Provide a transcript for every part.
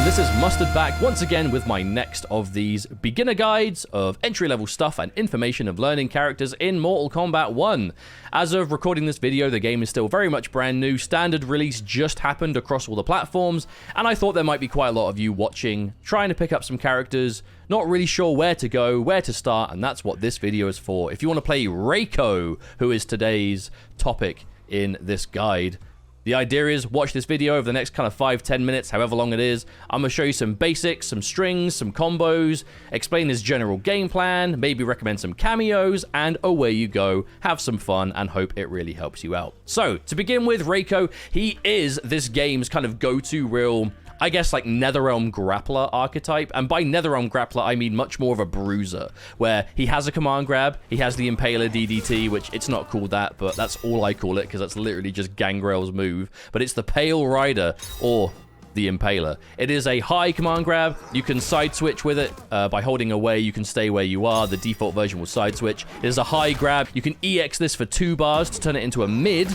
this is Mustard back once again with my next of these beginner guides of entry-level stuff and information of learning characters in Mortal Kombat 1. As of recording this video, the game is still very much brand new. Standard release just happened across all the platforms, and I thought there might be quite a lot of you watching, trying to pick up some characters, not really sure where to go, where to start, and that's what this video is for. If you want to play Reiko, who is today's topic in this guide, the idea is watch this video over the next kind of 5-10 minutes, however long it is. I'm going to show you some basics, some strings, some combos, explain his general game plan, maybe recommend some cameos, and away you go. Have some fun and hope it really helps you out. So, to begin with, Reiko, he is this game's kind of go-to real, I guess, like Netherrealm grappler archetype. And by Netherrealm grappler, I mean much more of a bruiser, where he has a command grab, he has the Impaler DDT, which it's not called that, but that's all I call it, because that's literally just Gangrel's move. But it's the Pale Rider, or the Impaler. It is a high command grab. You can side switch with it. By holding away, you can stay where you are. The default version will side switch. It is a high grab. You can EX this for 2 bars to turn it into a mid,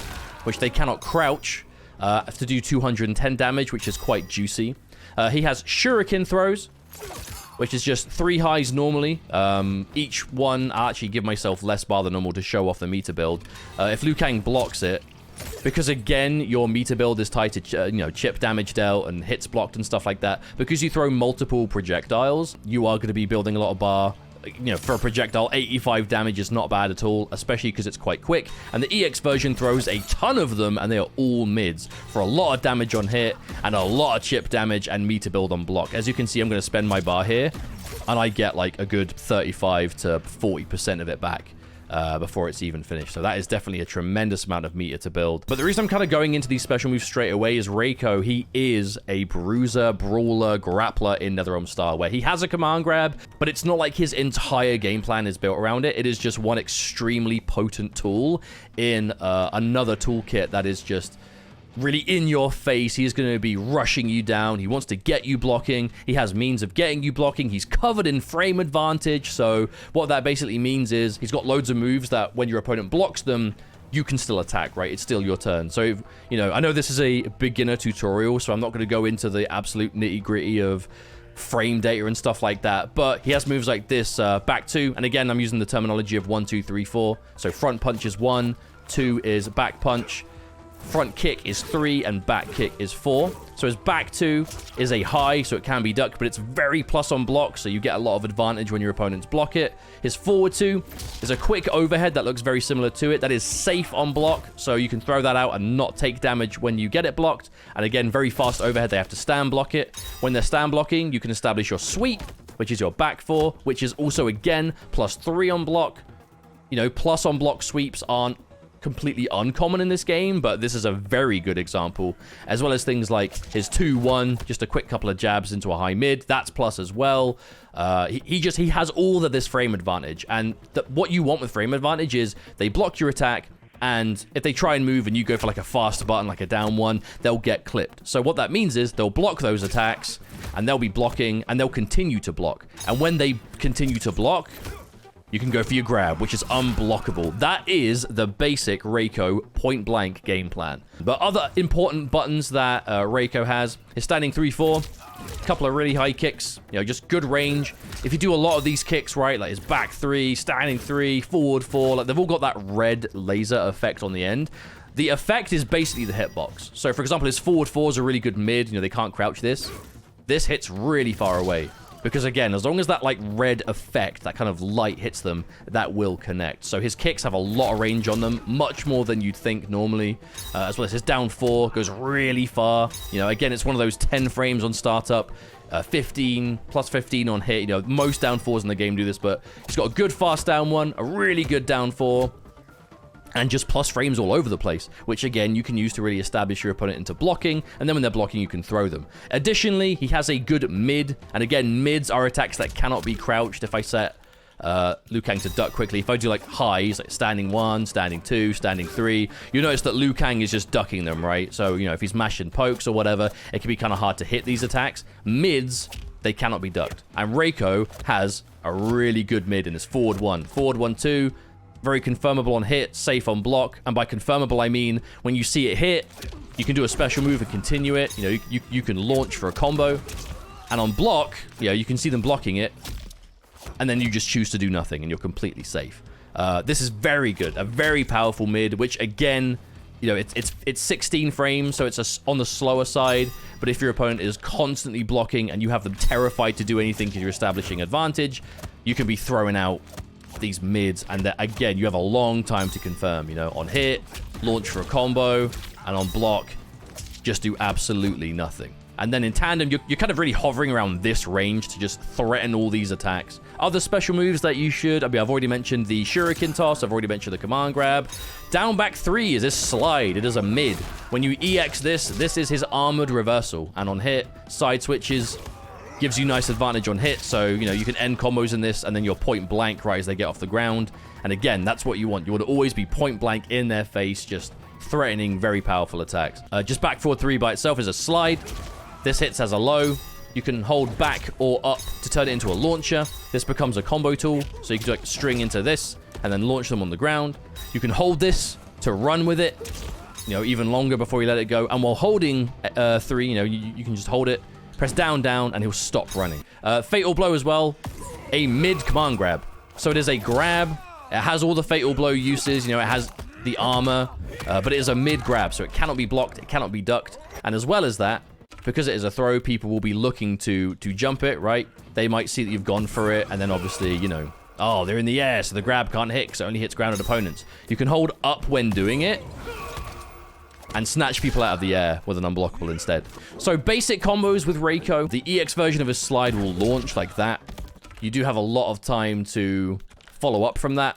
which they cannot crouch. To do 210 damage, which is quite juicy. He has shuriken throws, which is just 3 highs normally. Each one, I actually give myself less bar than normal to show off the meter build. If Liu Kang blocks it, because again, your meter build is tied to chip damage dealt and hits blocked and stuff like that, because you throw multiple projectiles, you are going to be building a lot of bar. For a projectile, 85 damage is not bad at all, especially because it's quite quick. And the EX version throws a ton of them, and they are all mids for a lot of damage on hit and a lot of chip damage and meter build on block. As you can see, I'm going to spend my bar here, and I get like a good 35 to 40% of it back before it's even finished. So that is definitely a tremendous amount of meter to build. But the reason I'm kind of going into these special moves straight away is Reiko, he is a bruiser, brawler, grappler in Netherrealm style, where he has a command grab, but it's not like his entire game plan is built around it. It is just one extremely potent tool in another toolkit that is just really in your face. He's going to be rushing you down. He wants to get you blocking. He has means of getting you blocking. He's covered in frame advantage. So what that basically means is he's got loads of moves that when your opponent blocks them, you can still attack, right? It's still your turn. So, I know this is a beginner tutorial, so I'm not going to go into the absolute nitty-gritty of frame data and stuff like that, but he has moves like this, back 2, and again, I'm using the terminology of 1, 2, 3, 4. So front punch is 1, 2 is back punch, front kick is 3, and back kick is 4. So his back 2 is a high, so it can be ducked, but it's very plus on block, so you get a lot of advantage when your opponents block it. His forward 2 is a quick overhead that looks very similar to it. That is safe on block, so you can throw that out and not take damage when you get it blocked. And again, very fast overhead. They have to stand block it. When they're stand blocking, you can establish your sweep, which is your back 4, which is also, again, plus 3 on block. Plus on block sweeps aren't completely uncommon in this game, but this is a very good example, as well as things like his 2-1, just a quick couple of jabs into a high mid. That's plus as well. He has all of this frame advantage, and what you want with frame advantage is they block your attack, and if they try and move and you go for like a fast button, like a down one, they'll get clipped. So what that means is they'll block those attacks, and they'll be blocking, and they'll continue to block. And when they continue to block, you can go for your grab, which is unblockable. That is the basic Reiko point-blank game plan. But other important buttons that Reiko has is standing 3-4, a couple of really high kicks, just good range. If you do a lot of these kicks, right, like his back 3, standing 3, forward 4, like they've all got that red laser effect on the end. The effect is basically the hitbox. So, for example, his forward 4 is a really good mid. They can't crouch this. This hits really far away. Because again, as long as that like red effect, that kind of light hits them, that will connect. So his kicks have a lot of range on them, much more than you'd think normally. As well as his down 4 goes really far. Again, it's one of those 10 frames on startup, 15, plus 15 on hit. Most down 4s in the game do this, but he's got a good fast down 1, a really good down 4. And just plus frames all over the place, which again, you can use to really establish your opponent into blocking, and then when they're blocking, you can throw them. Additionally, he has a good mid, and again, mids are attacks that cannot be crouched. If I set Liu Kang to duck quickly, if I do like highs, like standing 1, standing 2, standing 3, you notice that Liu Kang is just ducking them, right? So, if he's mashing pokes or whatever, it can be kind of hard to hit these attacks. Mids, they cannot be ducked. And Reiko has a really good mid in this forward 1. Forward 1, 2, very confirmable on hit, safe on block. And by confirmable, I mean when you see it hit, you can do a special move and continue it. You can launch for a combo. And on block, you can see them blocking it. And then you just choose to do nothing, and you're completely safe. This is very good. A very powerful mid, which, again, it's 16 frames, so it's on the slower side. But if your opponent is constantly blocking and you have them terrified to do anything because you're establishing advantage, you can be throwing out these mids. And again, you have a long time to confirm. On hit, launch for a combo, and on block, just do absolutely nothing. And then in tandem, you're kind of really hovering around this range to just threaten all these attacks. Other special moves that you should... I've already mentioned the Shuriken Toss. I've already mentioned the Command Grab. Down back 3 is this slide. It is a mid. When you EX this is his armored reversal. And on hit, side switches gives you nice advantage on hit. So, you can end combos in this, and then you're point blank right as they get off the ground. And again, that's what you want. You want to always be point blank in their face, just threatening very powerful attacks. Just back forward 3 by itself is a slide. This hits as a low. You can hold back or up to turn it into a launcher. This becomes a combo tool, so you can do like string into this and then launch them on the ground. You can hold this to run with it, even longer before you let it go. And while holding 3, you can just hold it, press down, and he'll stop running. Fatal Blow as well, a mid command grab. So it is a grab. It has all the Fatal Blow uses. It has the armor, but it is a mid grab, so it cannot be blocked, it cannot be ducked. And as well as that, because it is a throw, people will be looking to jump it, right? They might see that you've gone for it, and then obviously, oh, they're in the air, so the grab can't hit because it only hits grounded opponents. You can hold up when doing it and snatch people out of the air with an unblockable instead. So basic combos with Reiko. The EX version of his slide will launch like that. You do have a lot of time to follow up from that.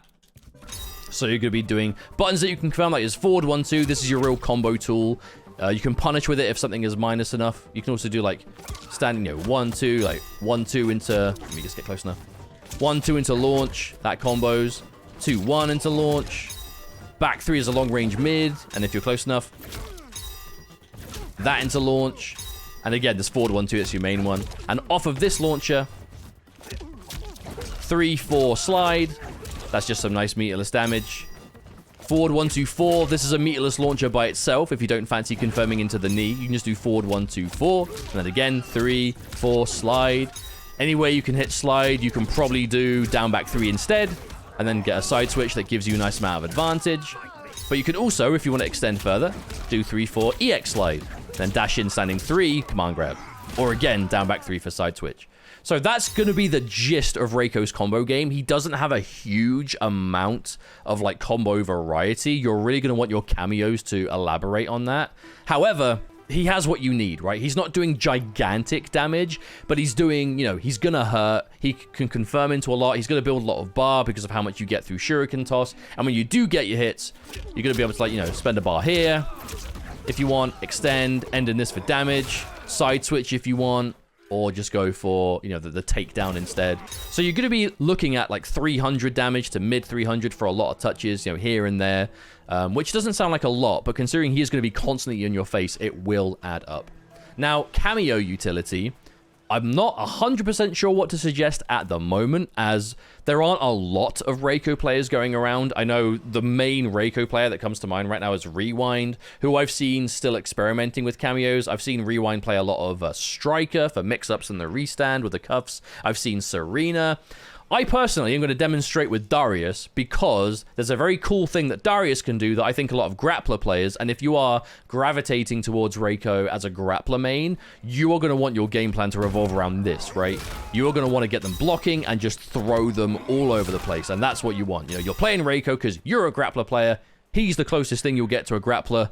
So you're going to be doing buttons that you can confirm, like his forward 1-2. This is your real combo tool. You can punish with it if something is minus enough. You can also do like standing, 1-2, like 1-2 into, let me just get close enough. 1-2 into launch, that combos. 2-1 into launch. Back 3 is a long range mid, and if you're close enough, that into launch. And again, this forward 1-2, that's your main one. And off of this launcher, 3-4 slide. That's just some nice meterless damage. Forward 1-2-4. This is a meterless launcher by itself. If you don't fancy confirming into the knee, you can just do forward 1-2-4. And then again, 3-4 slide. Anywhere you can hit slide, you can probably do down back 3 instead. And then get a side switch that gives you a nice amount of advantage. But you can also, if you want to extend further, do 3-4 EX slide. Then dash in standing 3, command grab. Or again, down back 3 for side switch. So that's going to be the gist of Reiko's combo game. He doesn't have a huge amount of like combo variety. You're really going to want your cameos to elaborate on that. However, he has what you need, right? He's not doing gigantic damage, but he's doing, he's going to hurt. He can confirm into a lot. He's going to build a lot of bar because of how much you get through Shuriken Toss. And when you do get your hits, you're going to be able to spend a bar here if you want, extend, end in this for damage, side switch if you want, or just go for, the takedown instead. So you're going to be looking at like 300 damage to mid 300 for a lot of touches, here and there, which doesn't sound like a lot, but considering he is going to be constantly in your face, it will add up. Now, Cameo utility, I'm not 100% sure what to suggest at the moment, as there aren't a lot of Reiko players going around. I know the main Reiko player that comes to mind right now is Rewind, who I've seen still experimenting with cameos. I've seen Rewind play a lot of Striker for mix-ups in the restand with the cuffs. I've seen Serena. I personally am going to demonstrate with Darrius because there's a very cool thing that Darrius can do that I think a lot of grappler players, and if you are gravitating towards Reiko as a grappler main, you are going to want your game plan to revolve around this, right? You are going to want to get them blocking and just throw them all over the place, and that's what you want. You're playing Reiko because you're a grappler player, he's the closest thing you'll get to a grappler,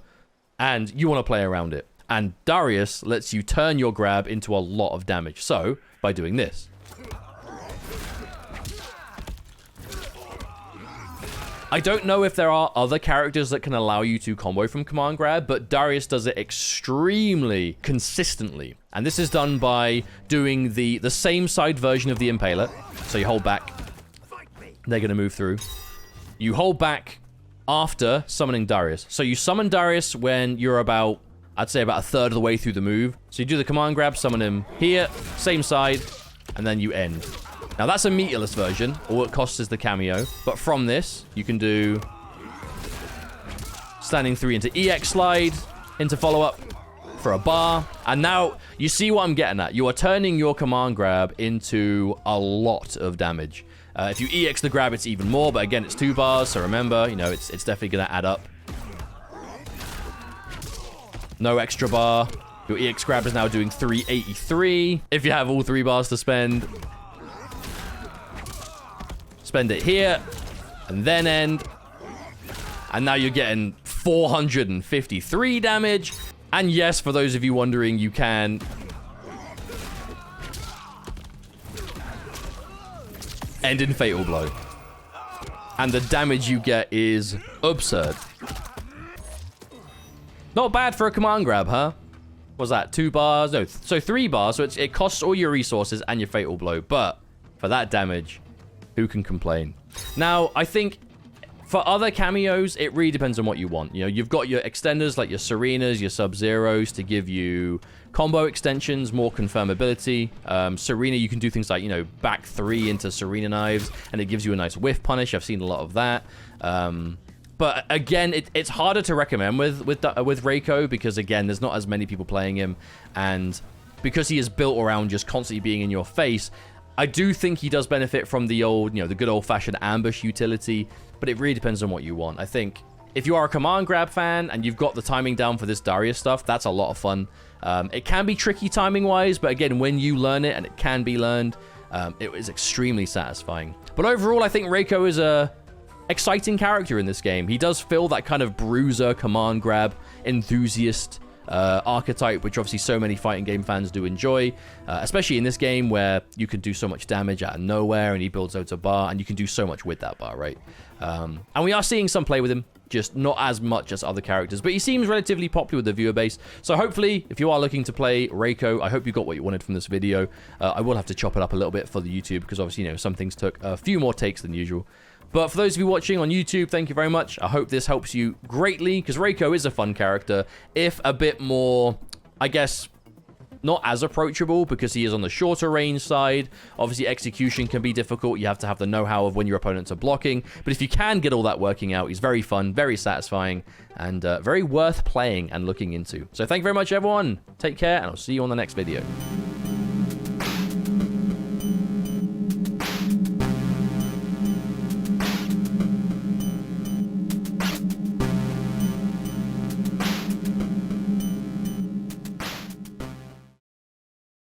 and you want to play around it. And Darrius lets you turn your grab into a lot of damage, so by doing this. I don't know if there are other characters that can allow you to combo from command grab, but Darrius does it extremely consistently. And this is done by doing the same side version of the Impaler. So you hold back. They're going to move through. You hold back after summoning Darrius. So you summon Darrius when you're about, I'd say about a third of the way through the move. So you do the command grab, summon him here, same side, and then you end. Now, that's a meterless version. All it costs is the cameo. But from this, you can do standing 3 into EX slide, into follow-up, for a bar. And now you see what I'm getting at. You are turning your command grab into a lot of damage. If you EX the grab, it's even more. But again, it's 2 bars. So remember, you know, it's definitely going to add up. No extra bar. Your EX grab is now doing 383. If you have all 3 bars to spend, spend it here and then end. And now you're getting 453 damage. And yes, for those of you wondering, you can end in Fatal Blow. And the damage you get is absurd. Not bad for a command grab, huh? What's that? 2 bars? No, so 3 bars. So it costs all your resources and your Fatal Blow. But for that damage, who can complain? Now, I think for other cameos, it really depends on what you want. You know, you've got your extenders like your Serenas, your Sub-Zeros to give you combo extensions, more confirmability. Serena, you can do things like, you know, back 3 into Serena knives, and it gives you a nice whiff punish. I've seen a lot of that. But again, it's harder to recommend with Reiko because, again, there's not as many people playing him. And because he is built around just constantly being in your face, I do think he does benefit from the old, you know, the good old-fashioned ambush utility. But it really depends on what you want. I think if you are a command grab fan and you've got the timing down for this Darrius stuff, that's a lot of fun. It can be tricky timing-wise, but again, when you learn it, and it can be learned, it is extremely satisfying. But overall, I think Reiko is a exciting character in this game. He does fill that kind of bruiser, command grab, enthusiast archetype, which obviously so many fighting game fans do enjoy, especially in this game where you can do so much damage out of nowhere, and he builds out a bar, and you can do so much with that bar, right? And we are seeing some play with him, just not as much as other characters, but he seems relatively popular with the viewer base. So hopefully, if you are looking to play Reiko, I hope you got what you wanted from this video. I will have to chop it up a little bit for the YouTube because obviously, you know, some things took a few more takes than usual. But for those of you watching on YouTube, thank you very much. I hope this helps you greatly because Reiko is a fun character, if a bit more, I guess, not as approachable because he is on the shorter range side. Obviously, execution can be difficult. You have to have the know-how of when your opponents are blocking. But if you can get all that working out, he's very fun, very satisfying, and very worth playing and looking into. So thank you very much, everyone. Take care, and I'll see you on the next video.